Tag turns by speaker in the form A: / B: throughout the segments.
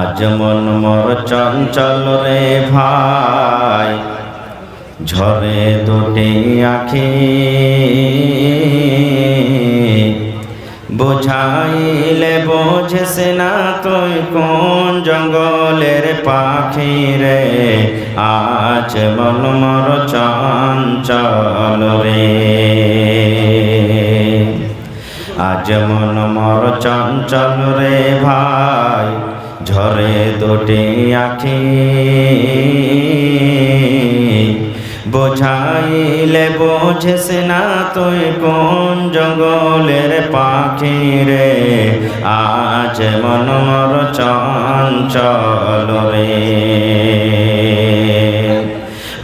A: আজ মন মোর চঞ্চল রে ভাই, ঝরে দুটি আখি, বুঝাইলে বোঝেস না তুই কোন জঙ্গলের পাখি রে। আজ মন মোর চঞ্চল রে, আজ মন মোর চঞ্চল রে ভাই, ঝরে দুটি আখি, বোঝাইলে বোঝেস না তুই কোন জঙ্গলের পাখি রে। আজ মন মোর চঞ্চল রে,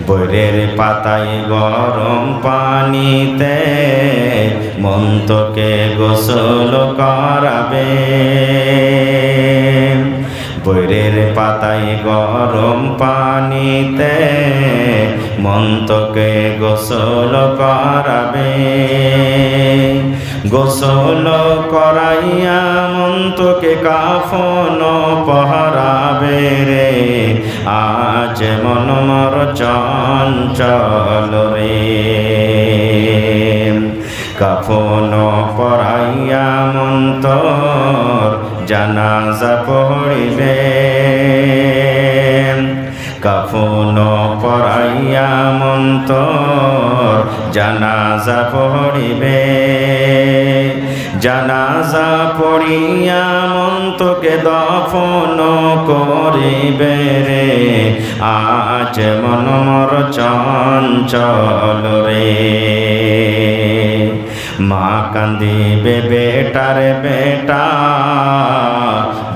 A: বৈরের পাতায় গরম পানিতে মন তোকে গোসল করাবে। বৈরের পাতায় গরম পানিতে মন তোকে গোসল করাবে। গোসল করাইয়া মন তোকে কাফন পহরাবে রে। আজ মন মোর চঞ্চল রে, কাফন পরাইয়া মন তোর জানাজা পড়িবে। কাফন পরাইয়া মন তোর জানাজা পড়িবে। জানাজা পড়িয়া মন তোকে দফন করিবে রে। আজ মন মোর চঞ্চল রে, মা কান্দিবে বেটার বেটা,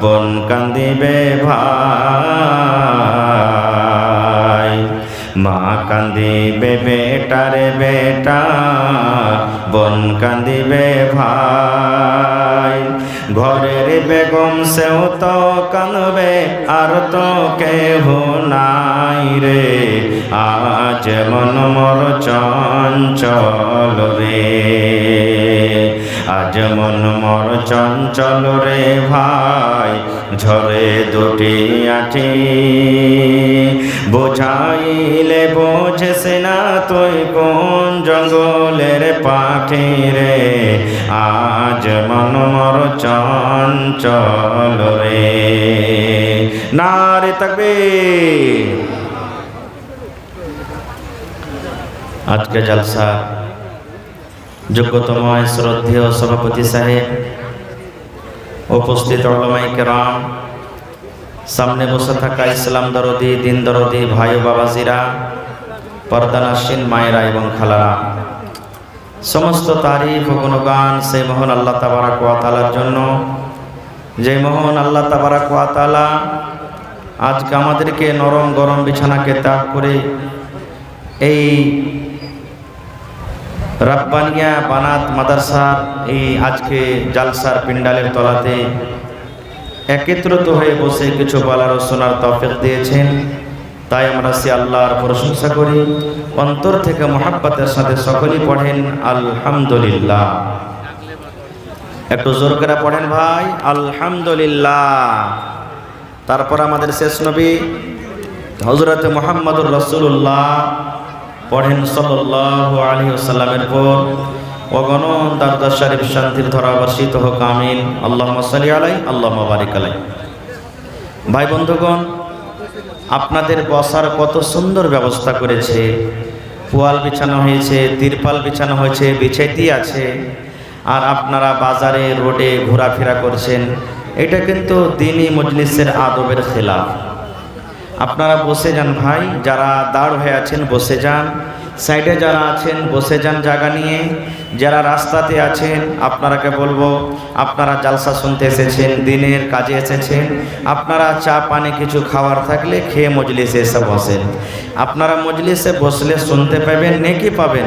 A: বোন কান্দিবে ভাই। মা কান্দিবে বেটার বেটা, বোন কান্দিবে ভাই। ঘরের বেগম সেও তো কাঁদবে, আর তো কেহ নাই রে। আজ মন মোর চঞ্চল রে, আজ মন মোর চঞ্চল রে ভাই, ঝরে দুটি আখি, বোঝাইলে বোঝেস না তুই কোন জঙ্গলের পাখি রে। আজ মন মোর চঞ্চল রে। নারে তাকবীর। আজকে জলসা যোগ্যতম শ্রদ্ধেয় সভাপতি সাহেব, উপস্থিত উলামায়ে কেরাম, সামনে বসে থাকা ইসলাম দরদি, দিন দরদি ভাই ও বাবাজিরা, পর্দানাসীন মায়েরা এবং খালারা, সমস্ত তারিফ ও গুণগান সেই মহান আল্লাহ তাবারাক ওয়া তাআলার জন্য, যে মহান আল্লাহ তাবারাক ওয়া তাআলা আজকে আমাদেরকে নরম গরম বিছানাকে ত্যাগ করে এই রাব্বানিয়া বানাত মাদ্রাসার এই আজকে জালসার পিন্ডালের তলাতে একত্রিত হয়ে বসে কিছু বলার ও শোনার তৌফিক দিয়েছেন। তাই আমরা সে আল্লাহর প্রশংসা করি, অন্তর থেকে মুহাব্বতের সাথে সকলেই পড়েন আলহামদুলিল্লাহ। একটু জোর করে পড়েন ভাই, আলহামদুলিল্লাহ। তারপর আমাদের শেষ নবী হযরত মুহাম্মদুর রাসূলুল্লাহ পড়েন সাল্লাল্লাহু আলাইহি ওয়াসাল্লামের পর অগণন দরুদ শরীফ শান্তির ধারা বর্ষিত হোক, আমিন। আল্লাহুম্মা সাল্লি আলাইহি, আল্লাহুম্মা বারিক আলাইহি। ভাই বন্ধুগণ, আপনাদের বসার কত সুন্দর ব্যবস্থা করেছে, পোয়াল বিছানো হয়েছে, তিরপাল বিছানো হয়েছে, বিছাইতেই আছে, আর আপনারা বাজারে রোডে ঘোরাফেরা করছেন। এটা কিন্তু দ্বীনি মজলিসের আদবের খেলাফ। আপনারা বসে যান ভাই, যারা দাঁড় হয়ে আছেন বসে যান, সাইডে যারা আছেন বসে যান জায়গা নিয়ে। যারা রাস্তাতে আছেন আপনারাকে বলবো, আপনারা জালসা শুনতে এসেছেন, দিনের কাজে এসেছেন, আপনারা চা পানি কিছু খাওয়ার থাকলে খেয়ে মজলিসে এসে বসেন। আপনারা মজলিসে বসলে শুনতে পাবেন, নেকি পাবেন।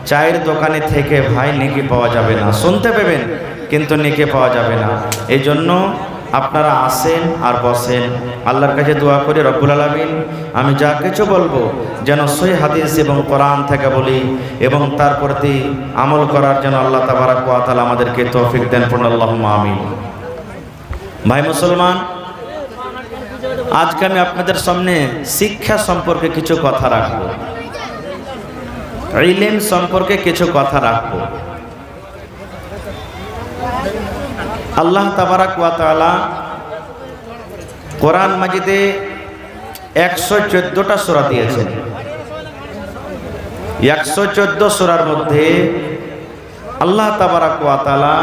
A: চায়ের দোকানে থেকে ভাই নেকি পাওয়া যাবে না, শুনতে পাবেন কিন্তু নেকি পাওয়া যাবে না। এই জন্য আপনারা আসেন আর বসেন। আল্লাহর কাছে দোয়া করি রব্বুল আলামিন আমি যা কিছু বলবো যেন সহিহ হাদিস এবং কোরআন থেকে বলি এবং তার প্রতি আমল করার জন্য আল্লাহ তাবারাক ওয়া তাআলা আমাদেরকে তৌফিক দেন। পড়ুন আল্লাহুম্মা আমিন। ভাই মুসলমান, আজকে আমি আপনাদের সামনে শিক্ষা সম্পর্কে কিছু কথা রাখবো, ইলম সম্পর্কে কিছু কথা রাখবো। আল্লাহ তাবারাক ওয়া তাআলা কোরআন মাজিদে 114টা সূরা দিয়েছেন। 114 সূরার মধ্যে আল্লাহ তাবারাক ওয়া তাআলা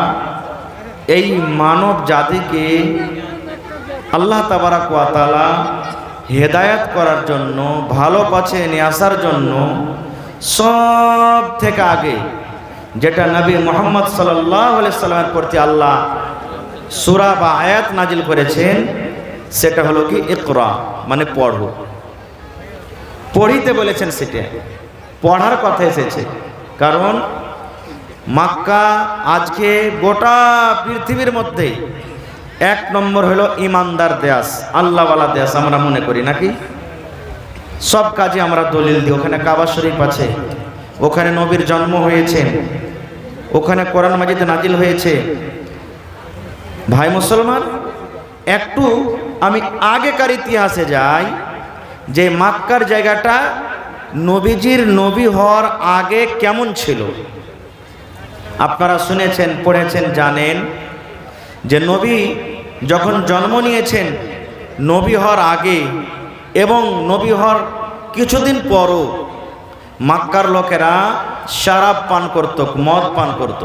A: এই মানব জাতিকে আল্লাহ তাবারাক ওয়া তাআলা হেদায়েত করার জন্য, ভালো পথে নিয়ে আসার জন্য সব থেকে আগে যেটা নবী মুহাম্মদ সাল্লাল্লাহু আলাইহি সাল্লামের প্রতি আল্লাহ সূরা বা আয়াত নাজিল করেছেন, সেটা হলো কি ইকরা, মানে পড়ো। পড়িতে বলেছেন, সেটা পড়ার কথা এসেছে। কারণ মক্কা আজকে গোটা পৃথিবীর মধ্যে 1 নম্বর হলো ইমানদার দেশ, আল্লাহওয়ালা দেশ আমরা মনে করি নাকি? সব কাজে আমরা দলিল দিই। ওখানে কাবা শরীফ আছে, ওখানে নবীর জন্ম হয়েছে, ওখানে কোরআন মাজিদ নাজিল হয়েছে। ভাই মুসলমান, একটু আমি আগেকার ইতিহাসে যাই, যে মক্কার জায়গাটা নবীজির নবী হওয়ার আগে কেমন ছিল। আপনারা শুনেছেন, পড়েছেন, জানেন যে নবী যখন জন্ম নিয়েছেন, নবী হওয়ার আগে এবং নবী হওয়ার কিছুদিন পরও মক্কার লোকেরা শরাব পান করত, মদ পান করত।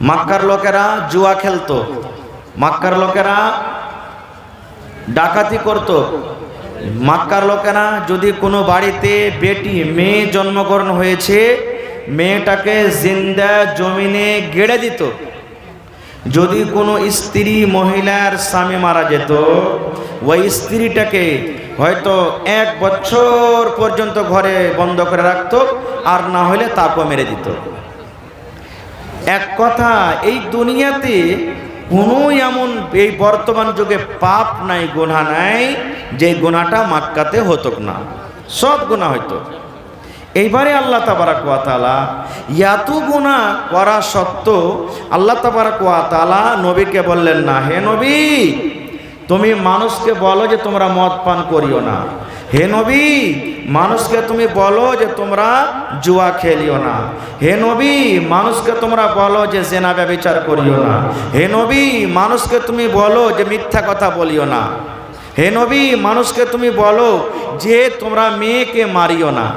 A: মক্কার লোকেরা জুয়া খেলত, মক্কার লোকেরা ডাকাতি করত। মক্কার লোকেরা যদি কোনো বাড়িতে মেয়ে জন্মগ্রহণ হয়েছে, মেয়েটাকে জিন্দা জমিনে গেড়ে দিত। যদি কোনো স্ত্রী, মহিলার স্বামী মারা যেত, ওই স্ত্রীটাকে হয়তো 1 বছর পর্যন্ত ঘরে বন্ধ করে রাখতো, আর না হলে তাকেও মেরে দিত। এক কথা, এই দুনিয়াতে কোনো এমন এই বর্তমান যুগে পাপ নাই, গুনাহ নাই যে গুনাহটা মক্কাতে হতো না, সব গুনাহ হইতো। এইবারে আল্লাহ তাবারাক ওয়া তাআলা এত গুনাহ করা সত্ত্বেও আল্লাহ তাবারাক ওয়া তাআলা নবীকে বললেন না, হে নবী তুমি মানুষকে বলো যে তোমরা মদ পান করিও না। হে নবী মানুষকে তুমি বলো যে তোমরা জুয়া খেলিও না। হে নবী মানুষকে তোমরা বলো যে জিনা ব্যভিচার করিও না। হে নবী মানুষকে তুমি বলো যে মিথ্যা কথা বলিও না। হে নবী মানুষকে তুমি বলো যে তোমরা মেয়েকে মারিও না।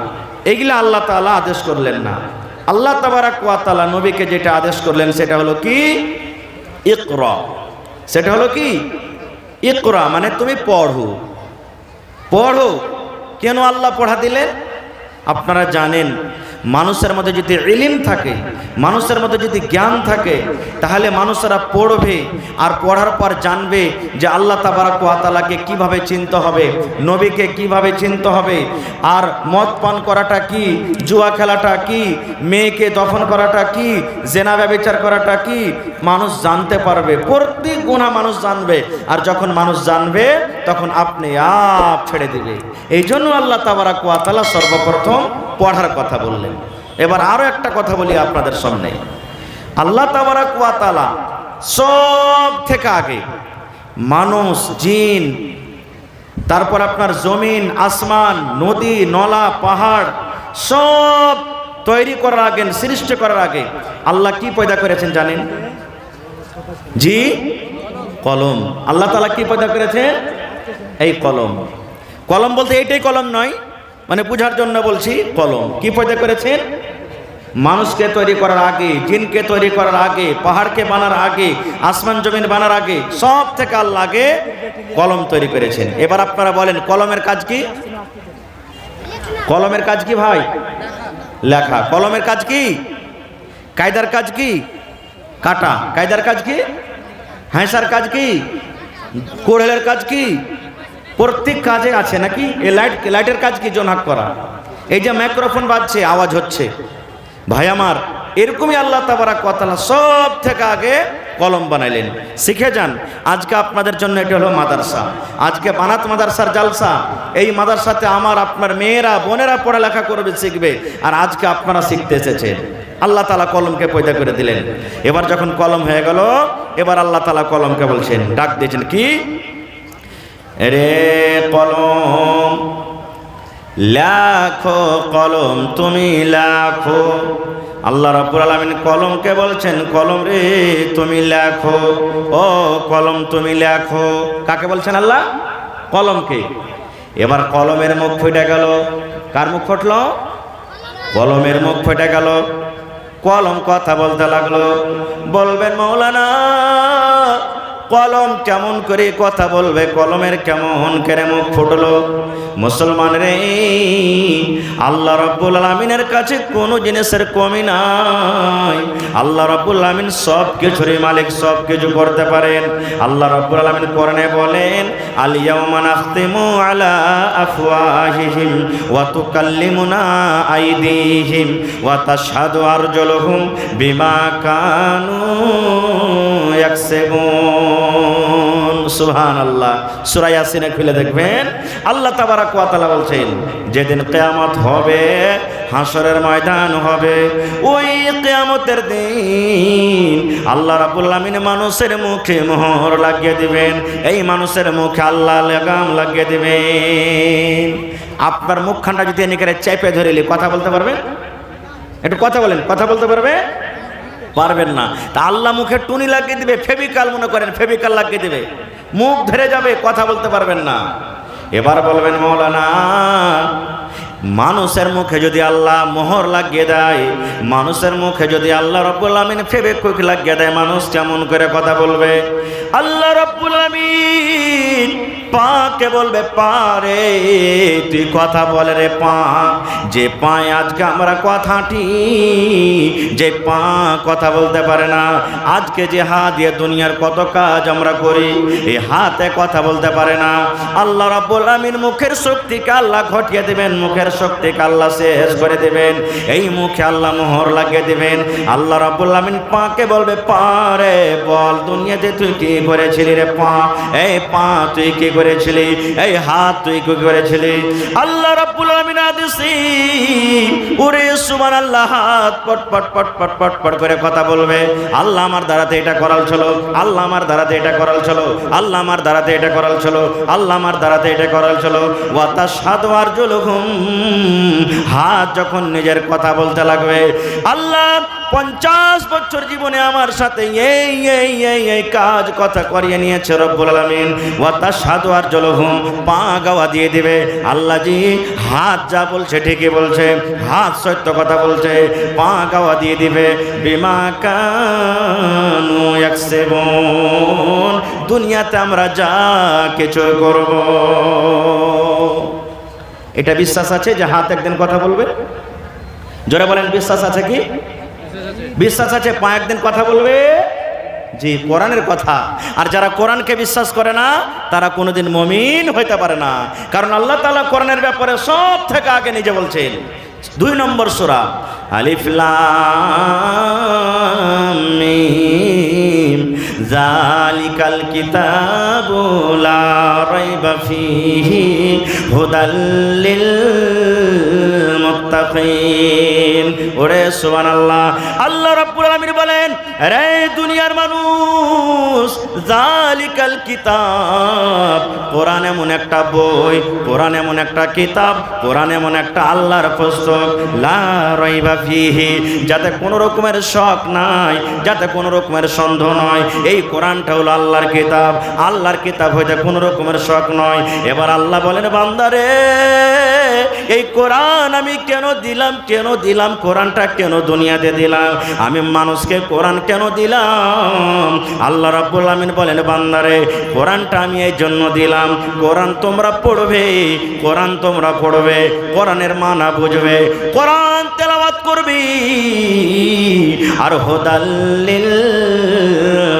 A: এগুলা আল্লাহ তাআলা আদেশ করলেন না। আল্লাহ তাবারাক ওয়া তাআলা নবীকে যেটা আদেশ করলেন সেটা হলো কি ইকরা। সেটা হলো কি ইকরা, মানে তুমি পড়ো। পড়ো। কেন আল্লাহ পড়া দিলেন? আপনারা জানেন, মানুষের মধ্যে যদি ইলম থাকে, মানুষের মধ্যে যদি জ্ঞান থাকে, তাহলে মানুষেরা পড়বে, আর পড়ার পর জানবে যে আল্লাহ তাবারাক ওয়া তাআলাকে কিভাবে চিনতে হবে, নবীকে কিভাবে চিনতে হবে, আর মদ পান করাটা কি, জুয়া খেলাটা কি, মেয়েকে দফন করাটা কি, জিনা ব্যভিচার করাটা কি, মানুষ জানতে পারবে। প্রত্যেক গুনাহ মানুষ জানবে, আর যখন মানুষ জানবে তখন আপনি ছেড়ে দিবে। এই জন্য আল্লাহ তাবারাক ওয়া তাআলা সর্বপ্রথম পড়ার কথা বললেন। এবার আরো একটা কথা বলি আপনাদের সামনে। আল্লাহ তাবারাক ওয়া তাআলা সব থেকে আগে মানুষ, জিন, তারপর আপনার জমিন, আসমান, নদী, নলা, পাহাড় সব তৈরি করার আগে, সৃষ্টি করার আগে আল্লাহ কি পয়দা করেছেন জানেন? জি, কলম। আল্লাহ তাআলা কি পয়দা করেছেন? এই কলম। কলম বলতে এইটাই কলম নয়, মানে বুঝার জন্য বলছি। কলম কি পয়দা করেছেন? মানুষকে তৈরি করার আগে, জিনকে তৈরি করার আগে, পাহাড়কে বানার আগে, আসমান জমিন বানার আগে, সব থেকে আল্লাহ আগে কলম তৈরি করেছেন। এবার আপনারা বলেন, কলমের কাজ কি? কলমের কাজ কি ভাই? লেখা। কলমের কাজ কি? কায়দার কাজ কি? কাটা। কায়দার কাজ কি? হাঁসার কাজ কি? কোড়েলের কাজ কি? প্রত্যেক কাজে আছে নাকি? এই লাইটের কাজ কি? জোনাক করা। এই যে মাইক্রোফোন বাজছে, আওয়াজ হচ্ছে, ভাই আমার, এরকমই আল্লাহ তাবারাক ওয়া তাআলা সব থেকে আগে কলম বানাইলেন। শিখে যান। আজকে আপনাদের জন্য এটা হলো মাদ্রাসা। আজকে বানাত মাদ্রাসার জালসা। এই মাদ্রাসাতে আমার আপনার মেয়েরা, বোনেরা পড়ালেখা করবে, শিখবে, আর আজকে আপনারা শিখতে এসেছেন। আল্লাহ তাআলা কলমকে পয়দা করে দিলেন। এবার যখন কলম হয়ে গেল, এবার আল্লাহ তাআলা কলমকে বলছেন, ডাক দিয়েছেন, কি রে কলম, লেখো কলম তুমি লেখো। আল্লাহ রাব্বুল আলামিন কলমকে বলছেন, কলম রে তুমি লেখো, ও কলম তুমি লেখো। কাকে বলছেন আল্লাহ? কলমকে। এবার কলমের মুখ ফেটে গেল। কার মুখ ফুটল? কলমের মুখ ফেটে গেল। কলম কথা বলতে লাগলো। বলবেন মাওলানা, কলম কেমন করে কথা বলবে? কলমের কেমন করে মুখ ফুটলো? মুসলমান রে, আল্লাহ রাব্বুল আলামিনের কাছে কোনো জিনিসের কমি নাই। আল্লাহ রাব্বুল আলামিন সব কিছুরই মালিক, সব কিছু করতে পারেন। আল্লাহ রাব্বুল আলামিন কোরআনে বলেন, আল ইয়াউমা নাখতিমু আলা আফওয়াহিহিম ওয়া তুকাল্লিমুনা আইদিহিম ওয়া তাশহাদু আরজুলুহুম বিমা কানু ইয়াকসিবুন। সুবহানাল্লাহ। সূরা ইয়াসিনে খুলে দেখবেন, আল্লাহ তাবারক ওয়া তাআলা বলছেন, যেদিন কিয়ামত হবে, হাসরের ময়দান হবে, ওই কিয়ামতের দিন আল্লাহ রাব্বুল আলামিন মানুষের মুখে মোহর লাগিয়ে দিবেন। এই মানুষের মুখে আল্লাহ লাগাম লাগিয়ে দিবেন। আপনার মুখখানটা যদি এনিকারে চেপে ধরেলি কথা বলতে পারবেন? একটু কথা বলেন, কথা বলতে পারবে? পারবেন না। তা আল্লাহ মুখে টুনি লাগিয়ে দিবে, ফেভিকাল মনে করেন, ফেভিকাল লাগিয়ে দিবে, মুখ ধরে যাবে, কথা বলতে পারবেন না। এবার বলবেন মাওলানা, মানুষের মুখে যদি আল্লাহ মোহর লাগিয়ে দেয়, মানুষের মুখে যদি আল্লাহ রাব্বুল আলামিন ফেভিকুইক লাগিয়ে দেয়, মানুষ কেমন করে কথা বলবে? আল্লাহ রাব্বুল আলামিন পাকে বলবে, পা রে তুই কথা বলে রে পা। যে পায়ে আজকে আমরা কথাটি, যে পা কথা বলতে পারে না, আজকে যে হাত দিয়ে দুনিয়ার কত কাজ আমরা করি, এই হাতে কথা বলতে পারে না। আল্লাহ রাব্বুল আলামিন মুখের শক্তিকে আল্লাহ ঘটিয়ে দেবেন, মুখের শক্তিকে আল্লাহ শেষ করে দেবেন। এই মুখে আল্লাহ মোহর লাগিয়ে দেবেন। আল্লাহ রাব্বুল আলামিন পাকে বলবে, পা রে বল দুনিয়াতে তুই কি করেছিলি রে পা? এই পা তুই কি করেছিলি? এই হাত তুই কি করেছিলি? আল্লাহ রাব্বুল আলামিন আদেশে ওরে সুবহানাল্লাহ, হাত পট পট পট পট পট পট করে কথা বলবে। আল্লাহ আমার দ্বারাতে এটা করাল ছিল, আল্লাহ আমার দ্বারাতে এটা করাল ছিল, আল্লাহ আমার দ্বারাতে এটা করাল ছিল, আল্লাহ আমার দ্বারাতে এটা করাল ছিল। ওয়া তাশহাদু আরজুলুহুম, হাত যখন নিজের কথা বলতে লাগবে, আল্লাহ 50 বছর জীবনে আমার সাথে এই এই এই এই কাজ কথা করিয়ে নিয়েছে রব্বুল আলামিন। ওয়া তাশহাদু আরজুলুহুম, পা গাওয়া দিয়ে দিবে, আল্লাহ জি হাত যা বলছে ঠিকই বলছে, হাত সত্য কথা বলছে, পা গাওয়া দিয়ে দিবে। বিমা কানু ইয়াকসিবুন, দুনিয়াতে আমরা যা কিছু করব। এটা বিশ্বাস আছে যে হাত একদিন কথা বলবে? জোরে বলেন, বিশ্বাস আছে কি? বিশ্বাস আছে পা একদিন কথা বলবে? জি, কোরআনের কথা। আর যারা কোরআনকে বিশ্বাস করে না, তারা কোনোদিন মুমিন হইতে পারে না। কারণ আল্লাহ তাআলা কোরআনের ব্যাপারে সব থেকে আগে নিজে বলছেন। 2 নম্বর সূরা, আলিফ লাম মিম, যালিকাল কিতাবু লা রাইবা ফীহি হুদাল লিল মুত্তাকিন। ওরে সুবহানাল্লাহ। আল্লাহ রাব্বুল আলামিন বলেন, রে দুনিয়ার মানুষ, যালিকাল কিতাব, কোরআন এমন একটা বই, কোরআন এমন একটা কিতাব, কোরআন এমন একটা আল্লাহর পুস্তক, লা রাইবা ফীহি, যাতে কোনো রকমের শক নাই, যাতে কোনো রকমের সন্দেহ নয়। এই কোরআনটা হলো আল্লাহর কিতাব, আল্লাহর কিতাব হইতে কোনো রকমের শক নয়। এবার আল্লাহ বলেন, বান্দারে এই কোরআন আমি কেন দিলাম, কেন দিলাম? কোরআনটা কেন দুনিয়াতে দিলাম? আমি মানুষকে কোরআন কেন দিলাম? আল্লাহ রাব্বুল আলামিন বলেন, বান্দারে কোরআনটা আমি এই জন্য দিলাম, কোরআন তোমরা পড়বে, কোরআন তোমরা পড়বে, কোরআনের মানা বুঝবে, কোরআন তেলাওয়াত করবি, আর হুদাল লিল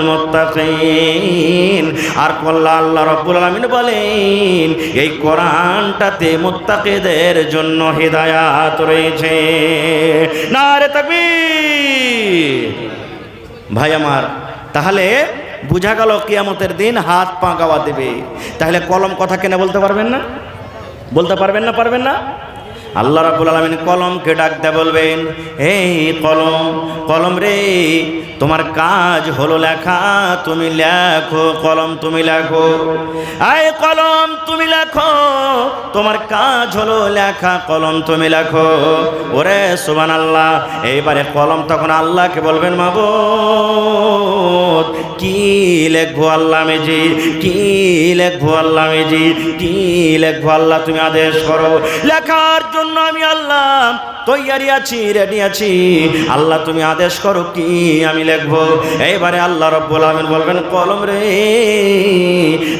A: মুত্তাকিন। আর আল্লাহ রাব্বুল আলামিন বলেন, এই কোরআনটাতে মুত্তাকিদের জন্য হিদায়াত রয়েছে। নারে তাকবীর। ভাই আমার, তাহলে বুঝা গেল কিয়ামতের দিন হাত পা গাওয়া দেবে। তাহলে কলম কথা কেন বলতে পারবেন না? বলতে পারবেন না? পারবেন না? আল্লাহ রাব্বুল আলামিন কলমকে ডাক দিয়ে বলবেন, এই কলম, কলম রে, তোমার কাজ হলো লেখা, তুমি লেখো। কলম তুমি লেখো, আয় কলম তুমি লেখো, তোমার কাজ হলো লেখা, কলম তুমি লেখো। ওরে সুবহানাল্লাহ। এইবারে কলম তখন আল্লাহকে বলবেন, মাবুদ কি লেখবো আল্লাহ মেজি, কি লেখবো আল্লাহ মেজি, কি লেখবো আল্লাহ, তুমি আদেশ করো। লেখার জন্য আমি আল্লাহ তৈয়ারি আছি, রেডি আছি, আল্লাহ তুমি আদেশ করো কি আমি লিখবো। এইবারে আল্লাহ রাব্বুল আলামিন বলবেন, কলম রে,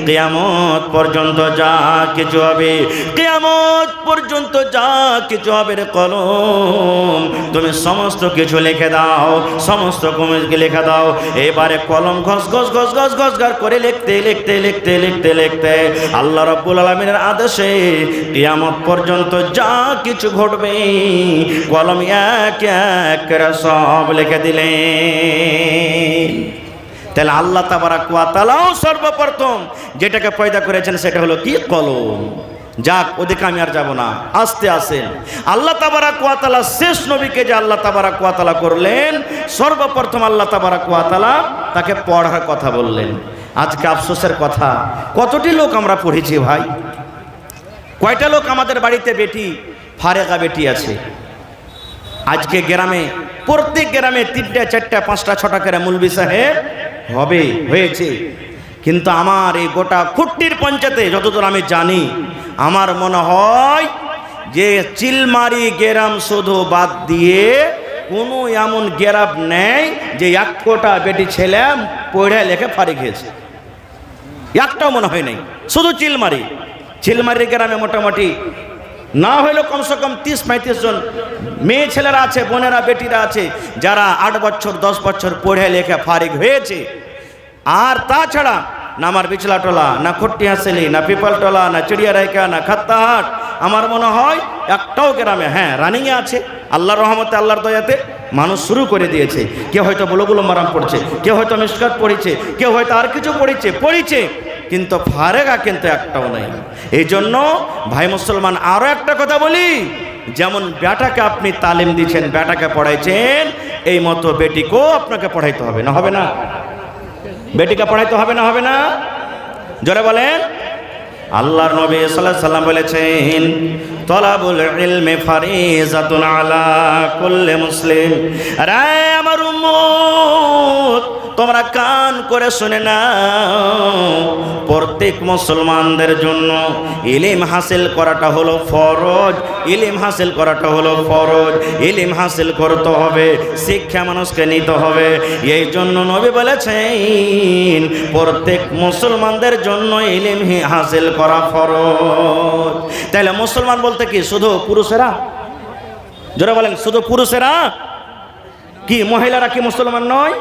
A: কিয়ামত পর্যন্ত যা কিছু হবে, কিয়ামত পর্যন্ত যা কিছু হবে রে কলম, তুমি সমস্ত কিছু লিখে দাও, সমস্ত কমিজকে লিখে দাও। এবারে কলম ঘস ঘস ঘস ঘস ঘস ঘস করে লিখতে লিখতে লিখতে লিখতে লিখতে আল্লাহ রাব্বুল আলামিনের আদেশে কিয়ামত পর্যন্ত যা কিছু ঘটবে কলম এক এক করে সব লিখে দিলেন। তাহলে আল্লাহ তাবারাক ওয়া তাআলাও সর্বপ্রথম যেটাকে পয়দা করেছেন সেটা হলো কি? কলম। যাক, ওদিকে আমি আর যাব না, আস্তে আসেন। আল্লাহ তাবারাক ওয়া তাআলা শেষ নবীকে যে আল্লাহ তাবারাক ওয়া তাআলা করলেন, সর্বপ্রথম আল্লাহ তাবারাক ওয়া তাআলা তাকে পড়ার কথা বললেন। আজকে আফসোসের কথা, কতটি লোক আমরা পড়েছি ভাই, কয়টা লোক আমাদের বাড়িতে বেটি ফারেগা বেটি আছে। আজকে গ্রামে, প্রত্যেক গ্রামে 3টা 4টা 5টা 6টা করে মুলবি সাহেব হয়েছে। কিন্তু আমার এই গোটা খুট্টির পঞ্চায়েতে যতদূর আমি জানি, আমার মনে হয় যে চিলমারি গ্রাম শুধু বাদ দিয়ে কোনো এমন গ্রাম নেই যে 1 কোটা বেটি ছেলে পড়ে লেখে ফারিক হয়েছে, একটাও মনে হয় নাই। শুধু চিলমারির গ্রামে মোটামুটি না হইলেও কমসে কম 30-35 জন মেয়ে ছেলেরা আছে, বোনেরা বেটিরা আছে যারা 8 বছর 10 বছর পড়ে লেখে ফারিক হয়েছে। আর তাছাড়া না আমার বিচলাটোলা, না খট্টি হাসেলি, না পিপালটোলা, না চিড়িয়ারাইকা, না খাত্তাহাট, আমার মনে হয় একটাও গ্রামে, হ্যাঁ রানিংয়ে আছে, আল্লাহর রহমতে আল্লাহর দয়াতে মানুষ শুরু করে দিয়েছে। কেউ হয়তো বুলুগুল মারাম পড়ছে, কেউ হয়তো মিশকাত পড়েছে, কেউ হয়তো আর কিছু পড়েছে, কিন্তু ফারেগা কিন্তু একটাও নাই। এই জন্য ভাই মুসলমান আরও একটা কথা বলি, যেমন বেটাকে আপনি তালিম দিচ্ছেন, বেটাকে পড়াইছেন, এই মতো বেটিকেও আপনাকে পড়াইতে হবে, না হবে না? বেটিকে পড়াইতে হবে না, হবে না? জোরে বলেন। আল্লাহর নবী সাল্লাল্লাহু আলাইহি সাল্লাম বলেছেন, তলাবুল ইলমি ফারিজাতুন আলা কুল্লি মুসলিম। আরে আমার উম্মত, তোমরা কান করে শুনে নাও, প্রত্যেক মুসলমানদের জন্য ইলম হাসিল করাটা হলো ফরজ, ইলম হাসিল করাটা হলো ফরজ। ইলম হাসিল করতে হবে, শিক্ষা মানুষকে নিতে হবে। এই জন্য নবী বলেছেন প্রত্যেক মুসলমানদের জন্য ইলম হাসিল করা ফরজ। তাহলে মুসলমান বলতে কি শুধু পুরুষেরা? জোরে বলেন, শুধু পুরুষেরা? কি মহিলারা কি মুসলমান নয়?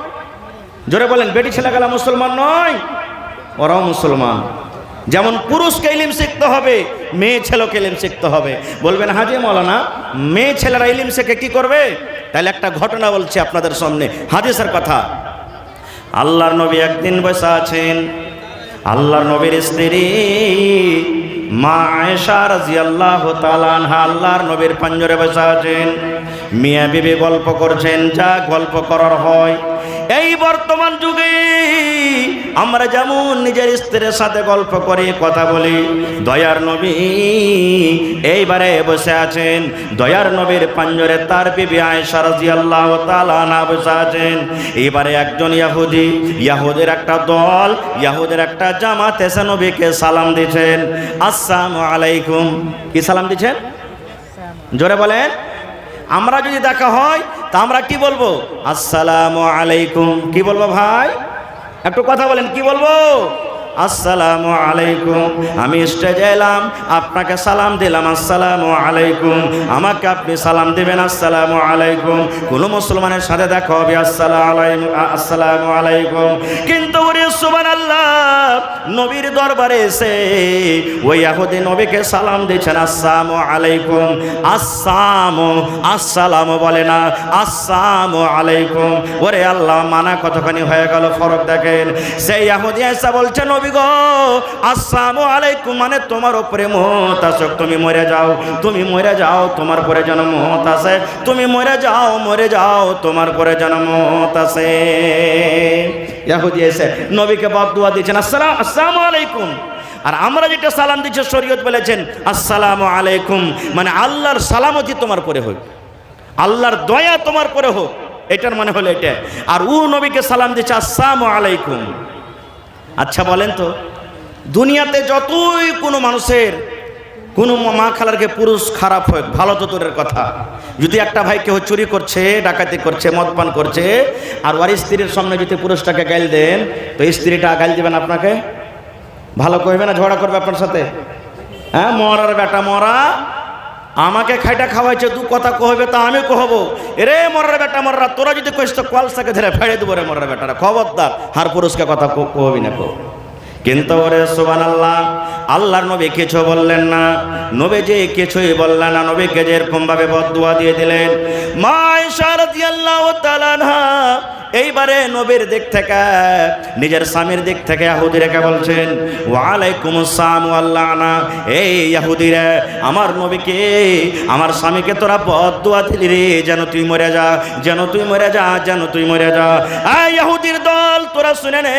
A: জোরে বলেন, বেটি ছেলেগুলা মুসলমান নয়? ওরাও মুসলমান। যেমন পুরুষকে ইলম শিখতে হবে, মেয়ে ছেলেকে ইলম শিখতে হবে। বলবেন হাজি মৌলানা, মেয়ে ছেলেরা ইলম শিখে কি করবে? তাহলে একটা ঘটনা বলছি আপনাদের সামনে, হাদিসের কথা। আল্লাহর নবী একদিন বসে আছেন, আল্লাহর নবীর স্ত্রী মা আয়েশা রাদিয়াল্লাহু তাআলা আনহা আল্লাহর নবীর পাঞ্জরে বসে আছেন, মিয়া বিবি গল্প করছেন, যা গল্প করার হয়। এই বর্তমান যুগে আমরা যেমন নিজের স্ত্রীর সাথে গল্প করে কথা বলি, দয়ার নবী এইবারে বসে আছেন, দয়ার নবীর পাঞ্জরে তার বিবি আয়েশা রাদিয়াল্লাহু তাআলা আনহা বসে আছেন। এইবারে একজন ইয়াহুদের একটা দল, ইয়াহুদের একটা জামাত এসে নবীকে সালাম দিচ্ছেন, আসসালামু আলাইকুম। কি সালাম দিচ্ছেন? জোরে বলেন। আমরা যদি দেখা হয় তা আমরা কি বলবো? আসসালামু আলাইকুম। কি বলবো ভাই? একটু কথা বলেন, কি বলবো? আসসালামু আলাইকুম। আমি স্টেজে এলাম, আপনাকে সালাম দিলাম, আসসালামু আলাইকুম। আমাকে আপনি সালাম দিবেন, আসসালামু আলাইকুম। কোন মুসলমানের সাথে দেখা হবে, আসসালামু আলাইকুম। কিন্তু ওরে সুবহানাল্লাহ, নবীর দরবারে এসে ওই ইহুদি নবীকে সালাম দিচ্ছেন, আসসালামু আলাইকুম। আসসালামু বলে না, আসসালামু আলাইকুম। ওরে আল্লাহ, মানা কতখানি হয়ে গেল, ফরক দেখেন। সেই ইহুদি এসে বলছে, নবী গো, আসসালামু আলাইকুম মানে তোমার উপরে মওত আসুক, তুমি মরে যাও, তুমি মরে যাও, তোমার পরে যেন মওত আসে, তুমি মরে যাও, মরে যাও, তোমার পরে যেন মওত আসে। ইহুদি এসে নবীকে বদদুয়া দিয়েছেন, আসসালামু আলাইকুম। আর আমরা যেটা সালাম দিচ্ছি, শরীয়ত বলেছেন আসসালামু আলাইকুম মানে আল্লাহর সালামতি তোমার পরে হোক, আল্লাহর দয়া তোমার পরে হোক, এটার মানে হলো এটা। আর ও নবীকে সালাম দিচ্ছে আসসালামু আলাইকুম। আচ্ছা বলেন তো, দুনিয়াতে যতই কোনো মানুষের কোনো মা খালারকে পুরুষ খারাপ হয়, ভালো তো দূরের কথা, যদি একটা ভাই কেউ চুরি করছে, ডাকাতি করছে, মদপান করছে, আর ওর স্ত্রীর সামনে যদি পুরুষটাকে গাইল দেন, তো স্ত্রীটা গাইল দিবেন আপনাকে? ভালো কইবে না ঝগড়া করবে আপনার সাথে? হ্যাঁ, মরার বেটা মরা, আমাকে খাইটা খাওয়াইছে, দু কথা কহবে তা আমি কহবো, রে মরার বেটা মরা, তোরা যদি কইস তো কলসাকে ধরে ফেড়ে দেবো রে মরার বেটারা, খবরদার হার পুরুষকে কথা কহবি না। কিন্তু ওরে সুবহানাল্লাহ, আল্লাহর নবী কিছু বললেন না, নবী যে কিছুই বললেন না, নবীকে যে এরকম ভাবে বদদুয়া দিয়ে দিলেন। মা আয়েশা রাদিয়াল্লাহু তাআলা আনহা এইবারে নবীর দিক থেকে, নিজের স্বামীর দিক থেকে ইহুদি রেখে বলছেন, ওয়া আলাইকুমুস সালাম ওয়াল লানা, এই ইহুদিরা আমার নবীকে, আমার স্বামীকে তোরা বদদুয়া দিলি রে, যেন তুই মরে যা, যেন তুই মরে যা, যেন তুই মরে যা। এই ইহুদির দল, তোরা শুনে নে,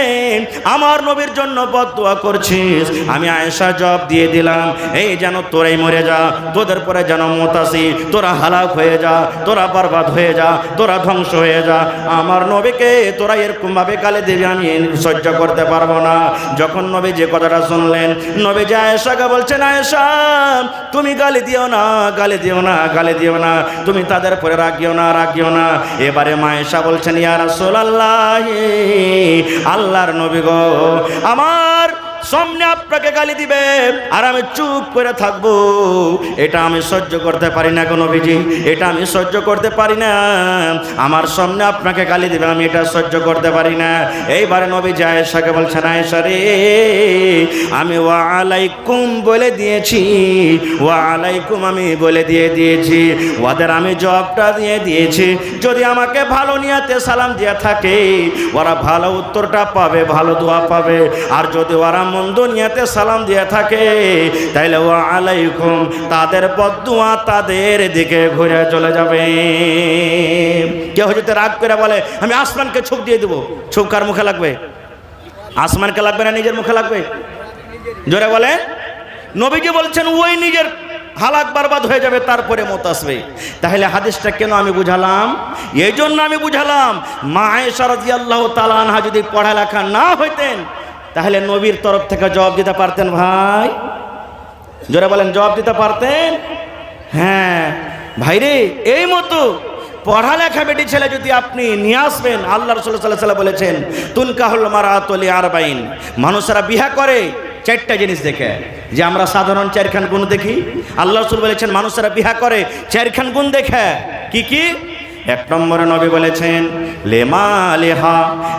A: আমার নবীর জন্য বদদুয়া করছিস, আমি আয়েশা জবাব দিয়ে দিলাম, এই যেন তোরাই মরে যা, তোদের পরে যেন মওত আসে, তোরা হালাক হয়ে যা, তোরা বরবাদ হয়ে যা, তোরা ধ্বংস হয়ে যা। আমার নবীকে তোরা এরকম ভাবে গালি দিবি, আমি সহ্য করতে পারবো না। যখন নবী যে কথাটা শুনলেন, নবী যে আয়েশাকে বলছেন, আয়েশা তুমি গালি দিও না, গালি দিও না, গালি দিও না, তুমি তাদের পরে রাগিও না, রাগিও না। এবারে মা আয়েশা বলছেন, ইয়া রাসূলুল্লাহ, আল্লাহর নবী গো, আমার সামনে আপনাকে গালি দিবে আর আমি চুপ করে থাকবো, এটা আমি সহ্য করতে পারি না গো নবীজি, এটা আমি সহ্য করতে পারি না। আমার সামনে আপনাকে গালি দিবে, আমি এটা সহ্য করতে পারি না। এইবারে নবীজি আয়েশাকে বলছেন, আয়েশা রে, আমি ওয়া আলাইকুম বলে দিয়েছি, ওয়া আলাইকুম আমি বলে দিয়েছি, ওদের আমি জবাবটা দিয়ে দিয়েছি। যদি আমাকে ভালো নিয়াতে সালাম দিয়ে থাকে, ওরা ভালো উত্তরটা পাবে, ভালো দোয়া পাবে। আর যদি ওরা মন্দ নিয়াতে সালাম দিয়ে থাকে, তাইলে ওয়া আলাইকুম, তাদের বদদুয়া তাদের দিকে ঘুরে চলে যাবে। কেউ যদি রাগ করে বলে আমি আসমানকে ছুপ দিয়ে দেবো, ছুপ কার মুখে লাগবে? আসমানকে লাগবে না নিজের মুখে লাগবে? জোরে বলে। নবীজি বলছেন ওই নিজের হালাক বরবাদ হয়ে যাবে, তারপরে মওত আসবে। তাহলে হাদিসটা কেন আমি বুঝালাম? এই জন্য আমি বুঝালাম, মা আয়েশা রাদিয়াল্লাহু তাআলা আনহা যদি পড়ালেখা না হইতেন, তাহলে নবীর তরফ থেকে জবাব দিতে পারতেন। ভাই জোরে বলেন, জবাব দিতে পারতেন? হ্যাঁ ভাইরে, এই মতো পড়ালেখা বেটি ছেলে যদি আপনি নিয়ে আসবেন, আল্লাহ রাসূল সাল্লাল্লাহু আলাইহি ওয়াসাল্লাম বলেছেন, তুনকাহুল মারাতু লিআরবাইন, মানুষেরা বিবাহ করে চারটা জিনিস দেখে। যে আমরা সাধারণ চারখান গুণ দেখি, আল্লাহ রাসূল বলেছেন মানুষেরা বিবাহ করে চারখান গুণ দেখে। কি কি? এক নম্বরে নবী বলেছেন লেমালেহা,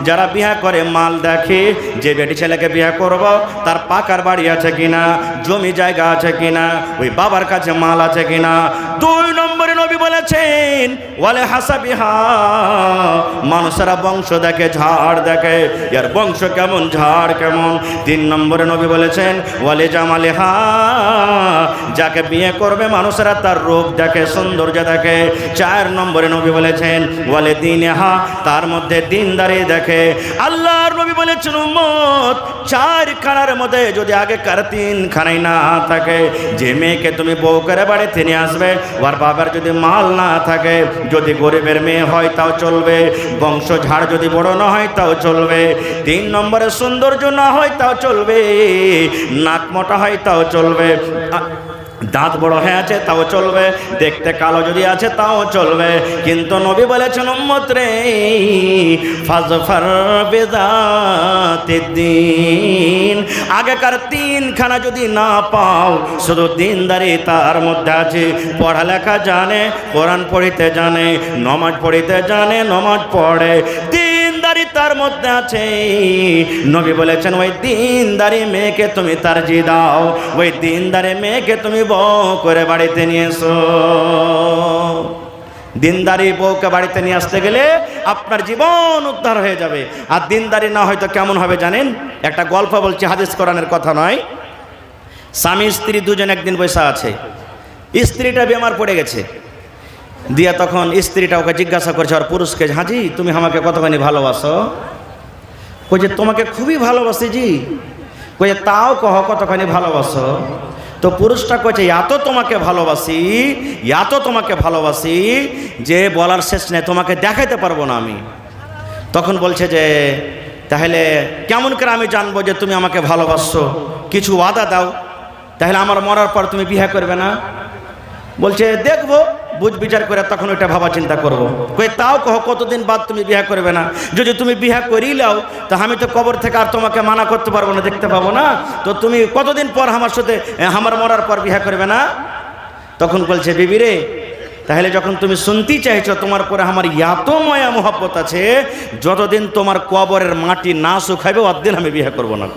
A: যারা বিয়া করে মাল দেখে, যে বেটি ছেলেকে বিয়া করব তার পাকার বাড়ি আছে কিনা, জমি জায়গা আছে কিনা, ওই বাবার কাছে মাল আছে কিনা। দুই নম্বরে নবী বলেছেন ওয়ালে হাসাবিহা, মানুষেরা বংশ দেখে, ঝাড় দেখে, এর বংশ কেমন, ঝাড় কেমন। তিন নম্বরে নবী বলেছেন ওয়ালে জামালেহা, যাকে বিয়ে করবে মানুষেরা তার রূপ দেখে, সৌন্দর্য দেখে। চার নম্বরে নবী বলেছেন ওয়ালে দিনহা, তার মধ্যে দিনদারি দেখে। আল্লাহর নবী বলেছেন উম্মত, চারখানার মধ্যে যদি আগেকার তিনখানাই না থাকে, যে মেয়েকে তুমি বউ করে বাড়িতে নিয়ে আসবে, ওর বাবার যদি মাল না থাকে, যদি গরিবের মেয়ে হয় তাও চলবে, বংশ ঝাড় যদি বড় না হয় তাও চলবে, তিন নম্বরে সৌন্দর্য না হয় তাও চলবে, নাক মোটা হয় তাও চলবে, দাঁত বড় হয়ে আছে তাও চলবে, দেখতে কালো যদি আছে তাও চলবে। কিন্তু নবী বলেছেন উম্মত রে, ফাজফার বিযাতিদ্দিন, আগেকার তিনখানা যদি না পাও, শুধু দিনদারি তার মধ্যে আছে, পড়ালেখা জানে, কোরআন পড়িতে জানে, নমাজ পড়িতে জানে, নমাজ পড়ে, দিনদারি তার মধ্যে আছে। নবী বলেছেন ওই দিনদারি মেয়েকে তুমি তারজিহ দাও, ওই দিনদারি মেয়েকে তুমি বউ করে বাড়িতে নিয়ে এসো। দিনদারি বউকে বাড়িতে নিয়ে আসতে গেলে আপনার জীবন উদ্ধার হয়ে যাবে। আর দিনদারি না হয়তো কেমন হবে জানেন? একটা গল্প বলছি, হাদিস কোরআনের কথা নয়। স্বামী স্ত্রী দুজন একদিন বসে আছে, স্ত্রীটা বেমার পড়ে গেছে। দিয়া তখন স্ত্রীটা ওকে জিজ্ঞাসা করছে আর পুরুষকে, হাজি তুমি আমাকে কতখানি ভালোবাসো? কই যে তোমাকে খুবই ভালোবাসি জি। কই যে তাও কহ কতখানি ভালোবাসো? তো পুরুষটা কইছে এত তোমাকে ভালোবাসি, এত তোমাকে ভালোবাসি যে বলার শেষ নেই, তোমাকে দেখাইতে পারবো না আমি। তখন বলছে যে তাহলে কেমন করে আমি জানবো যে তুমি আমাকে ভালোবাসছো? কিছু ওয়াদা দাও, তাহলে আমার মরার পর তুমি বিয়ে করবে না। বলছে দেখবো, বুঝ বিচার করে তখন ওইটা ভাবা চিন্তা করবো। কই তাও কহ কতদিন বাদ তুমি বিয়ে করবে না? যদি তুমি বিয়ে করেই লাও তা আমি তো কবর থেকে আর তোমাকে মানা করতে পারবো না, দেখতে পাবো না। তো তুমি কতদিন পর আমার সাথে, আমার মরার পর বিয়ে করবে না? তখন বলছে বিবি রে, তাহলে যখন তুমি শুনতেই চাইছো তোমার পরে আমার এত মায়া মোহাব্বত আছে, যতদিন তোমার কবরের মাটি না শুকাইবে অতদিন আমি বিয়ে করবো না।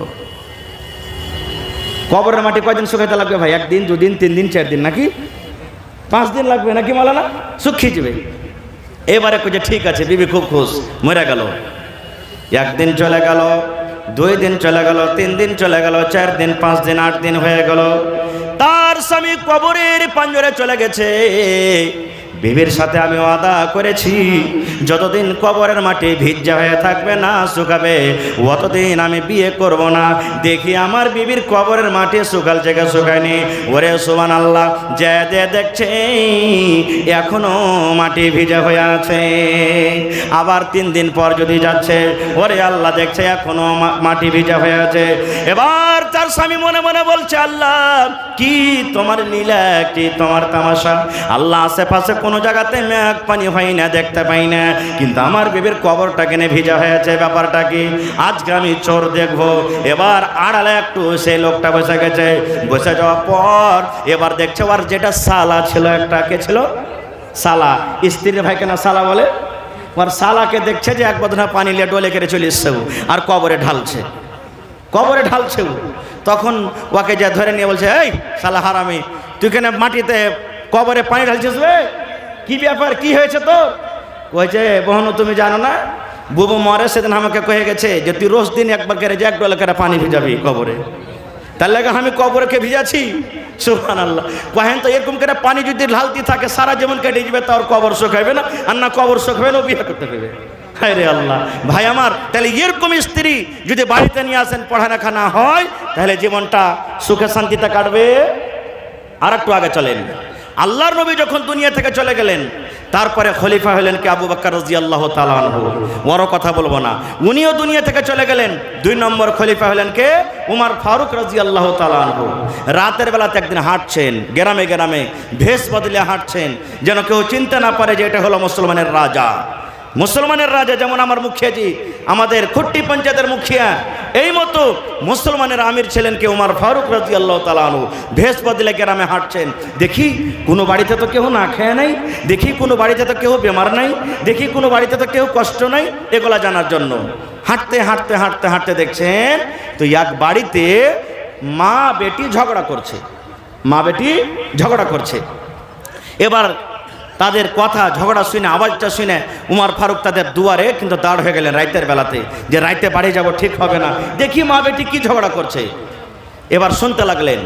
A: কবরের মাটি কয়দিন শুকাইতে লাগবে ভাই? একদিন, দুদিন, 3 দিন, 4 দিন, নাকি 5 দিন লাগবে নাকি মালানা? শুকিয়ে যাবে। এবারে কইছে ঠিক আছে। বিবি খুব খুশ, মরে গেল। 1 দিন চলে গেল, 2 দিন চলে গেল, 3 দিন চলে গেল, 4 দিন, 5 দিন, 8 দিন হয়ে গেল। তার স্বামী কবরের পাঞ্জরে চলে গেছে। বিবির সাথে আমি ওয়াদা করেছি যতদিন কবরের মাটি ভিজা হয়ে থাকবে না শুকাবে অতদিন আমি বিয়ে করব না। দেখি আমার বিবির কবরের মাটি শুকাল থেকে শুকায়নি। ওরে সুবহানাল্লাহ, যে দেখছে এখনো মাটি ভিজা হয়ে আছে। আবার 3 দিন পর যদি যাচ্ছে, ওরে আল্লাহ দেখছে এখনো মাটি ভিজা হয়ে আছে। এবার তার স্বামী মনে মনে বলছে আল্লাহ কি তোমার লীলা, কি তোমার তামাশা। আল্লাহ আশেপাশে কোনো জায়গাতে মেঘ পানি হয় না, দেখতে পাই না, কিন্তু আমার বিবির কবরটা কেনে ভিজা হয়েছে, ব্যাপারটা কি? আজকে আমি চোর দেখবো। এবার আড়ালে একটু সেই লোকটা বসে গেছে। বসে যাওয়ার পর এবার দেখছে ওর যেটা সালা ছিল, একটা কে ছিল? সালা। স্ত্রীর ভাইকে না সালা বলে? ওর সালাকে দেখছে যে এক বদনা পানি নিয়ে ডলে কেড়ে চলে এসছে আর কবরে ঢালছে, কবরে ঢালছে। তখন ওকে যা ধরে নিয়ে বলছে, এই সালা হারামি, তুই কেন মাটিতে কবরে পানি ঢালছিস রে? কি ব্যাপার, কি হয়েছে তো? কইছে বহনু তুমি জানো না, বুবু মরে সেদিন আমাকে কয়ে গেছে যে তুই রোজ দিন একবার করে যে 1 ডলে করে পানি ভিজাবি কবরে। তার লাগে আমি কবরকে ভিজাছি। সুবহানাল্লাহ। কহেন তো এরকম করে পানি যদি ঢালতে থাকে সারা জীবন কেটে যাবে, তার কবর শুকাইবে না, আর না কবর শুকাবে না বিয়ে করতে হবে। হায় রে আল্লাহ। ভাই আমার, তাহলে এরকম স্ত্রী যদি বাড়িতে নিয়ে আসেন, পড়ালেখা না হয়, তাহলে জীবনটা সুখে শান্তিতে কাটবে। আর একটু আগে চলেন। আল্লাহর নবী যখন দুনিয়া থেকে চলে গেলেন, তারপরে খলিফা হলেন কে? আবু বকর রাদিয়াল্লাহু তাআলা আনহু। ওরও কথা বলবো না, উনিও দুনিয়া থেকে চলে গেলেন। 2 নম্বর খলিফা হলেন কে? উমর ফারুক রাদিয়াল্লাহু তাআলা আনহু। রাতের বেলাতে একদিন হাঁটছেন, গ্রামে গ্রামে ভেষ বদলে হাঁটছেন, যেন কেউ চিনতে না পারে যে এটা হলো মুসলমানের রাজা। মুসলমানের রাজা যেমন আমার মুখিয়াজি, আমাদের খুট্টি পঞ্চায়েতের মুখিয়া, এই মতো মুসলমানের আমির ছিলেন কে? উমর ফারুক রাদিয়াল্লাহু তাআলা আনহু। ভেষ বদলে গ্রামে হাঁটছেন। দেখি কোনো বাড়িতে তো কেউ না খেয়ে নাই, দেখি কোনো বাড়িতে তো কেউ বেমার নাই, দেখি কোনো বাড়িতে তো কেউ কষ্ট নাই, এগুলা জানার জন্য হাঁটতে হাঁটতে হাঁটতে হাঁটতে দেখছেন তো এক বাড়িতে মা বেটি ঝগড়া করছে, মা বেটি ঝগড়া করছে। এবার তাদের কথা ঝগড়া শুনে, আওয়াজটা শুনে উমর ফারুক তাদের দুয়ারে কিন্তু দাঁড় হয়ে গেলেন রাইতের বেলাতে, যে রাইতে বাড়ি যাব ঠিক হবে না, দেখি মা বেটি কি ঝগড়া করছে। এবার শুনতে লাগলেন,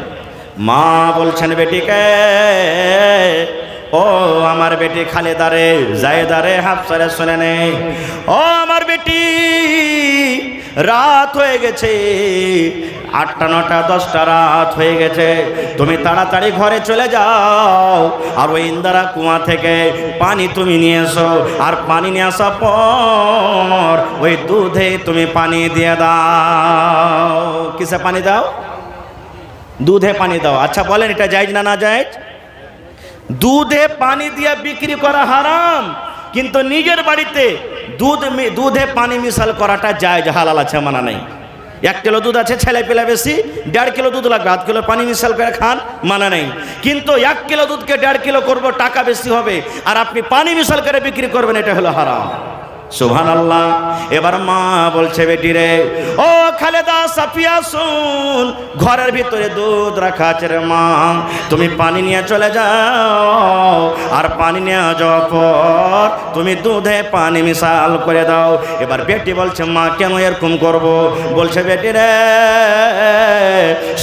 A: মা বলছেন বেটিকে, ও আমার বেটি খালেদারে জায়েদারে হাফসারে শুনে নে, ও আমার বেটি রাত হয়ে গেছে, 8টা 9টা 10টা রাত হয়ে গেছে, তুমি তাড়াতাড়ি ঘরে চলে যাও আর ওই ইন্দারা কুয়া থেকে পানি তুমি নিয়ে এসো, আর পানি নিয়ে আসার পর ওই দুধে তুমি পানি দিয়ে দাও। কিসে পানি দাও? দুধে পানি দাও। আচ্ছা বলেন এটা জায়েজ না না জায়েজ? দুধে পানি দিয়ে বিক্রি করা হারাম, কিন্তু নিজের বাড়িতে দুধে পানি মিশাল করাটা জায়েজ, হালাল আছে, মানা নাই। 1 কিলো দুধ আছে, ছেলে পেলে বেশি, 1.5 কিলো দুধ লাগবে, 1/2 কিলো পানি মিশাল করে খান, মানা নেই। কিন্তু 1 কিলো দুধকে 1.5 কিলো করবো, টাকা বেশি হবে, আর আপনি পানি মিশাল করে বিক্রি করবেন, এটা হলো হারাম। সুবহানাল্লাহ। এবার মা বলছে বেটি রে, ও খালেদা সাফিয়া শুন, ঘরের ভিতরে দুধ রাখা আছে রে মা, তুমি পানি নিয়ে চলে যাও, আর পানি নিয়ে যাওয়ার পর তুমি দুধে পানি মিশাল করে দাও। এবার বেটি বলছে মা কেন এরকম করব? বলছে বেটি রে,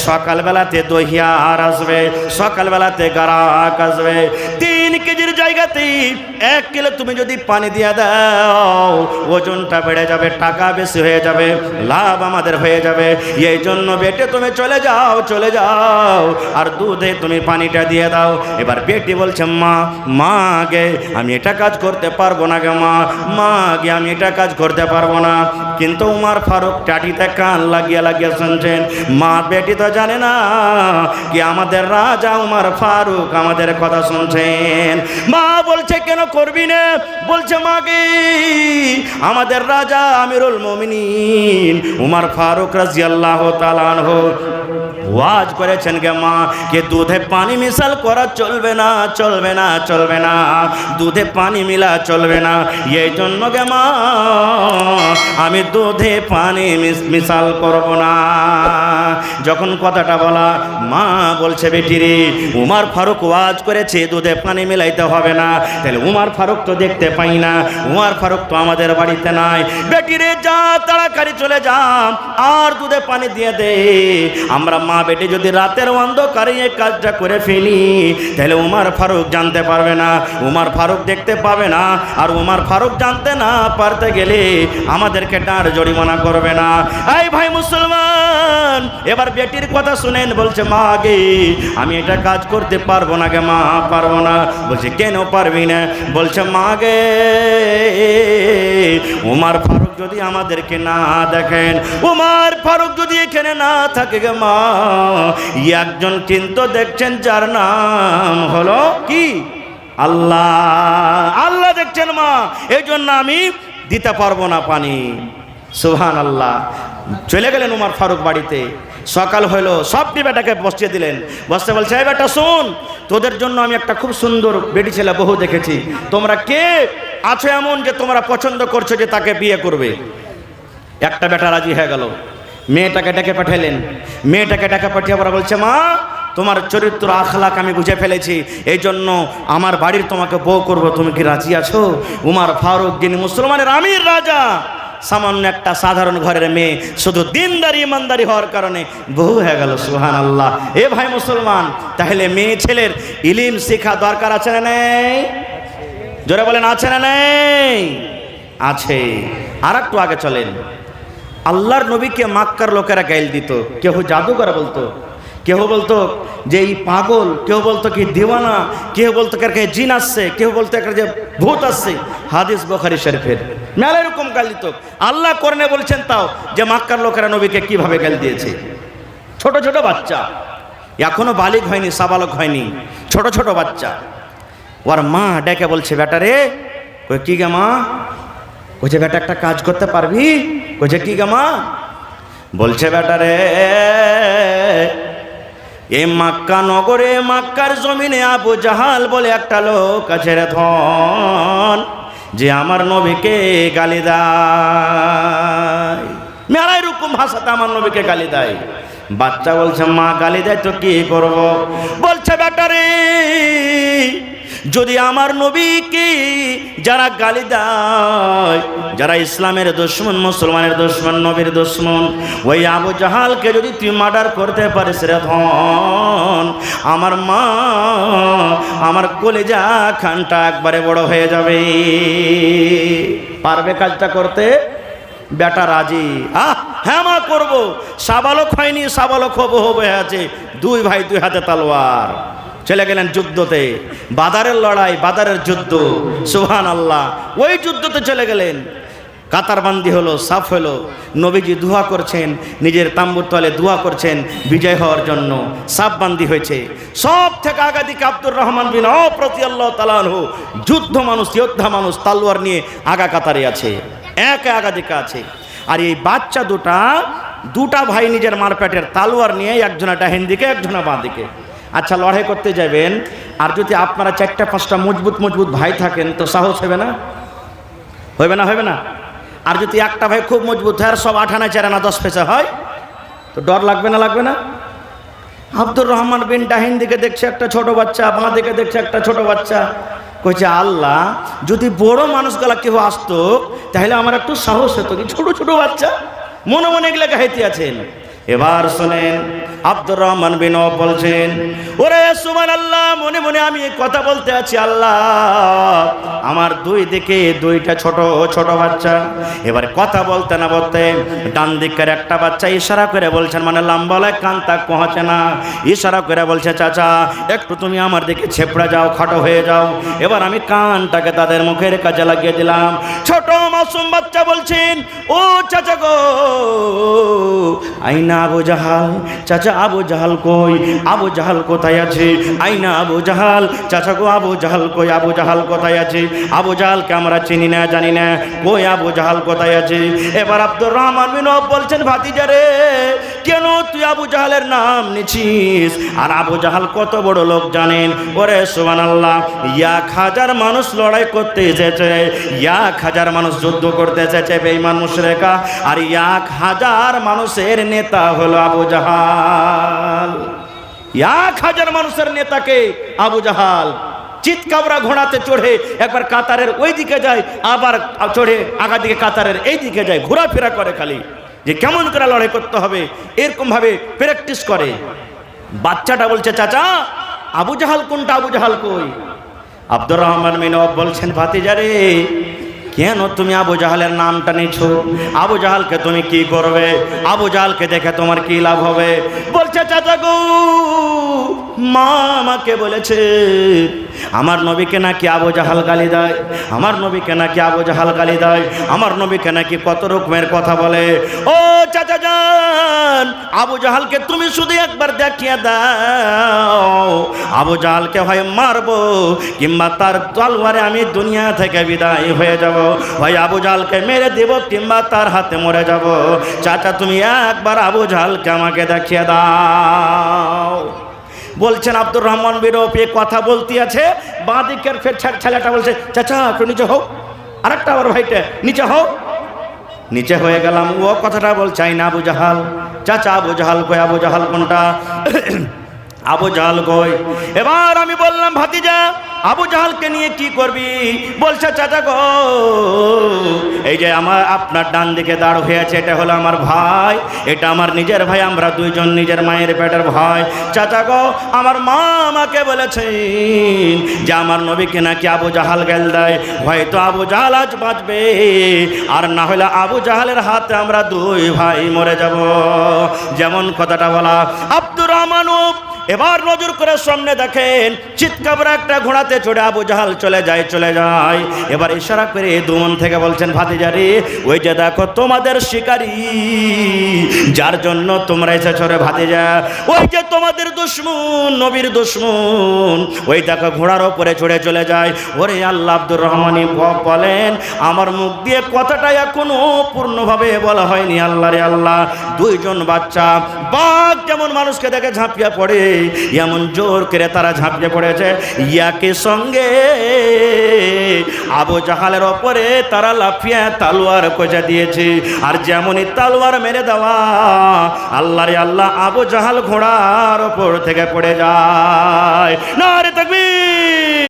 A: সকালবেলাতে দহিয়ার আসবে, সকালবেলাতে গারাক আসবে, 3 কেজির জায়গাতে 1 কিলো তুমি যদি পানি দিয়ে দাও, ওজনটা বেড়ে যাবে, টাকা বেশি হয়ে যাবে, লাভ আমাদের হয়ে যাবে। এই জন্য বেটে তুমি চলে যাও, চলে যাও, আর দুধে তুমি পানিটা দিয়ে দাও। এবার বেটি বলছে মা গে আমি এটা কাজ করতে পারবো না গে মা গে আমি এটা কাজ করতে পারবো না। কিন্তু উমর ফারুক টাটিতে কান লাগিয়ে শুনছেন। মা বেটি তো জানে না কি আমাদের রাজা উমর ফারুক আমাদের কথা শুনছেন। মা বলছে কেন করবি না? বলছে মা গে আমাদের রাজা আমিরুল মুমিনিন উমর ফারুক রাদিয়াল্লাহু তাআলা আনহু ওয়াজ করেছেন গে মা কে দুধে পানি মিশাল করা চলবে না, চলবে না, চলবে না, দুধে পানি মিলা চলবে না। এই জন্য গে মা আমি দুধে পানি মিশাল করব না। যখন কথাটা বলা, মা বলছে বেটি রে উমর ফারুক ওয়াজ করেছে দুধে পানি মিলাইতে হবে না, তাহলে উমর ফারুক তো দেখতে পাই না, উমর ফারুক তো আমাদের বাড়িতে নাই। বেটি রে যা তাড়াতাড়ি চলে যা আর দুধে পানি দিয়ে দে। আমরা মা বেটি যদি রাতের অন্ধকারে এই কাজটা করে ফেলি, তাহলে উমর ফারুক জানতে পারবে না, উমর ফারুক দেখতে পাবে না, আর উমর ফারুক জানতে না পারতে গেলে আমাদেরকে ডাঁড় জরিমানা করবে না। এই ভাই মুসলমান, এবার বেটির কথা শুনেন। বলছে মা গে আমি এটা কাজ করতে পারবো না গে মা, পারবো না। বলছে কেন পারবি না? বলছে মা গে উমর ফারুক যদি আমাদেরকে না দেখেন, উমর ফারুক যদি এখানে না থাকে গে মা, একজন কিন্তু দেখছেন যার নাম হলো কি আল্লাহ, আল্লাহ দেখছেন মা, এই জন্য আমি দিতে পারবো না পানি। সুবহানাল্লাহ। চলে গেলেন উমর ফারুক বাড়িতে। সকাল হলো, সবটি বেটাকে বসিয়ে দিলেন। বসতে বলছে এই বেটা শোন, তোদের জন্য আমি একটা খুব সুন্দর বেটি ছেলে বহু দেখেছি, তোমরা কে আছো এমন যে তোমরা পছন্দ করছো যে তাকে বিয়ে করবে? একটা বেটা রাজি হয়ে গেল, মেয়েটাকে ডেকে পাঠালেন। মেয়েটাকে ডেকে পাঠিয়ে ওরা বলছে মা তোমার চরিত্র আখলাক আমি বুঝে ফেলেছি, এই জন্য আমার বাড়ির তোমাকে বউ করবো, তুমি কি রাজি আছো? উমর ফারুক যিনি মুসলমানের আমির রাজা, সামান্য একটা সাধারণ ঘরের মেয়ে, শুধু দিনদারি ইমানদারি হওয়ার কারণে বহু হয়ে গেল। সুবহানাল্লাহ। এ ভাই মুসলমান, তাহলে মেয়ে ছেলের ইলম শেখা দরকার আছে না নেই? জোরে বলেন আছে না নেই? আছে। আর একটু আগে চলেন। আল্লাহর নবীকে মক্কার লোকেরা গাইল দিত, কেউ জাদুকর বলতো, কেউ বলতো যে এই পাগল, কেউ বলতো কি দিওয়ানা, কেউ বলতো কার কে জিন আসছে, কেউ বলতো কার যে ভূত আসছে। হাদিস বুখারী শরীফের মেলা এরকম গাল দিত। আল্লাহ কোরআনে বলছেন তাও যে মক্কার লোকেরা নবীকে কিভাবে গাল দিয়েছে। ছোট ছোট বাচ্চা, এখনো বালিগ হয়নি, সাবালক হয়নি, ছোট ছোট বাচ্চা। ওর মা ডেকে বলছে বেটা রে, কই কি গে মা? কইছে বেটা একটা কাজ করতে পারবি? কইছে কি গে মা? বলছে বেটা রে এই মক্কা নগরে, মক্কার জমিনে আবু জাহাল বলে একটা লোক আছে রে ধন, যে আমার নবীকে গালি দেয়। মেলা এরকম ভাষাতে আমার নবীকে গালি দেয়। বাচ্চা বলছে মা গালি দেয় তো কি করব? বলছে বেটা রে যদি আমার নবীকে যারা গালি দেয়, যারা ইসলামের দুশমন, মুসলমানের দুশমন, নবীর দুশমন, ওই আবু জাহালকে যদি তুই মার্ডার করতে পারিস রে ধন, আমার মা আমার কলিজা খানটা একবারে বড় হয়ে যাবে। পারবে কাজটা করতে? বেটা রাজি। হ্যাঁ মা করবো। সাবালক হয়নি, সাবালক হবো হয়ে আছে। দুই ভাই দুই হাতে তলোয়ার। চলে গেলেন যুদ্ধতে, বাদারের লড়াই, বাদারের যুদ্ধ। সুবহানাল্লাহ। ওই যুদ্ধতে চলে গেলেন। কাতারবান্দি হলো, সাফ হলো। নবীজি দোয়া করছেন, নিজের তাম্বুর তলে দোয়া করছেন বিজয় হওয়ার জন্য। সাফ বান্দি হয়েছে। সব থেকে আগাদিক আব্দুর রহমান বিন আওফ রাদিয়াল্লাহু তাআলা আনহু, যুদ্ধ মানুষ, যোদ্ধা মানুষ, তালোয়ার নিয়ে আগা কাতারে আছে, একে আগাদিকে আছে। আর এই বাচ্চা দুটা ভাই নিজের মারপেটের তালোয়ার নিয়ে, একজনা ডাহিন দিকে, একজনা বাঁ দিকে। আচ্ছা লড়াই করতে যাবেন, আর যদি আপনারা 4টা 5টা মজবুত ভাই থাকেন তো সাহস হবে না? হইবে না, হইবে না? আর যদি একটা ভাই খুব মজবুত হয় আর সব 8 আনা 4 আনা 10 পয়সা হয়, তো ডর লাগবে না, লাগবে না? আব্দুর রহমান বিন ডাহিন দিকে দেখছে একটা ছোট বাচ্চা, বাঁ দিকে দেখছে একটা ছোট বাচ্চা, কইছে আল্লাহ যদি বড় মানুষগুলা কেউ আসতো তাহলে আমার একটু সাহস হতো, কি ছোট ছোট বাচ্চা মনে মনে এগুলা গাইতে আছেন। এবার শোনেন আব্দুর রহমান বিন আওফ বলছেন, ওরে সুবহানাল্লাহ, মনে মনে আমি কথা বলতে আছি, আল্লাহ আমার দুই দিকে দুইটা ছোট ছোট বাচ্চা। এবার কথা বলতে না বলতে ডান দিকের একটা বাচ্চা ইশারা করে বলছেন, মানে লম্বালায় কান তাক পৌঁছে না, ইশারা করে বলছে চাচা একটু তুমি আমার দিকে ছেপড়া যাও, খাটো হয়ে যাও। এবার আমি কানটাকে তাদের মুখের কাছে লাগিয়ে দিলাম। ছোট মাসুম বাচ্চা বলছেন, ও চাচা গো, আইনা আবু জাহাল, চাচা আবু জাহাল কই, আবু জাহাল কোথায় আছে? আইনা আবু জাহাল, চাচা গো আবু জাহাল কই, আবু জাহাল কোথায় আছে? আবু জাহালকে আমরা চিনি না, জানি না, কই আবু জাহাল কোথায় আছে? এবার আব্দুর রহমান বিন আওফ বলছেন, ভাতিজা রে, কেন তুই আবু জাহালের নাম নিছিস? আর আবু জাহাল কত বড় লোক জানেন? ওরে সুবহানাল্লাহ, 1000 মানুষ লড়াই করতে এসেছে, 1000 মানুষ যুদ্ধ করতে এসেছে বেঈমান মুশরিকা, আর 1000 মানুষের নেতা হলো আবু জাহাল। 1000 মানুষের নেতাকে আবু জাহাল চিৎকাবরা ঘোড়াতে চড়ে একবার কাতারের ওই দিকে যায়, আবার চড়ে আগা দিকে কাতারের এই দিকে যায়, ঘোরাফেরা করে খালি যে কেমন করে লড়াই করতে হবে, এরকম ভাবে প্র্যাকটিস করে। বাচ্চাটা বলছে চাচা আবু জাহাল কোনটা, আবু জাহাল কই? আব্দুর রহমান বিন আওফ বলছেন, ভাতিজা রে, কেন তুমি আবু জাহালের নামটা নিছো? আবু জাহালকে তুমি কি করবে? আবু জাহালকে দেখে তোমার কি লাভ হবে? বলছে চাচা গো, মা আমাকে বলেছে আমার নবীকে নাকি আবু জাহাল গালি দেয়, আমার নবীকে নাকি আবু জাহাল গালি দেয়, আমার নবীকে নাকি কত রকমের কথা বলে। ও চাচা জান, আবু জাহালকে তুমি শুধু একবার দেখিয়ে দাও, আবু জাহালকে হয় মারবো কিংবা তার তলোয়ারে আমি দুনিয়া থেকে বিদায় হয়ে যাব, হয় আবু জাহালকে মেরে দেব কিংবা তার হাতে মরে যাব। চাচা তুমি একবার আবু জাহালকে আমাকে দেখিয়ে দাও। বলছেন আব্দুর রহমান বিন আওফ কথা বলতে আছে, বাঁ দিকের ফের ছেলেটা বলছে চাচা একটু নিচে হোক, আরেকটা আবার ভাইটা নিচে হোক। নিচে হয়ে গেলাম, ও কথাটা বলছে না আবু জাহাল, চাচা আবু জাহাল কই, আবু জাহাল কোনটা? আবু জাহাল কই? এবার আমি বললাম ভাতিজা আবু জাহালকে নিয়ে কি করবি? বলছে চাচা গো, এই যে আপনার ডান দিকে দাঁড় হয়ে আছে, এটা হলো আমার ভাই, এটা আমার নিজের ভাই, আমরা দুইজন নিজের মায়ের পেটের ভাই। চাচা গো, আমার মা আমাকে বলেছেন যে আমার নবীকে নাকি আবু জাহাল গেল দেয়, হয়তো আবু জাহাল আজ বাঁচবে, আর না হলে আবু জাহালের হাতে আমরা দুই ভাই মরে যাব। যেমন কথাটা বলা আব্দুর রহমান এবার নজর করে সামনে দেখেন চিৎকাবরা একটা ঘোড়াতে চড়ে আবু জাহাল চলে যায়, চলে যায়। এবার ইশারা করে দুমন থেকে বলছেন ভাতিজারি, ওই যে দেখো তোমাদের শিকারী, যার জন্য তোমরা এসেছো রে ভাতিজা, ওই যে তোমাদের দুশমন, নবীর দুশমন, ওই দেখো ঘোড়ার ওপরে চড়ে চলে যায়। ওরে আল্লাহ, আব্দুর রহমানি বলেন আমার মুখ দিয়ে কথাটা এখনো পূর্ণভাবে বলা হয়নি। আল্লাহ রে আল্লাহ, দুইজন বাচ্চা বাঘ যেমন মানুষকে দেখে ঝাঁপিয়ে পড়ে, এমন জোর করে তারা ঝাঁপিয়ে পড়েছে, ইয়াকে সঙ্গে আবু জাহালের ওপরে তারা লাফিয়ে তালোয়ার কোজা দিয়েছে। আর যেমনই তালোয়ার মেরে দেওয়া, আল্লাহ রে আল্লাহ, আবু জাহাল ঘোড়ার ওপর থেকে পড়ে যায়। নারে তাকবীর।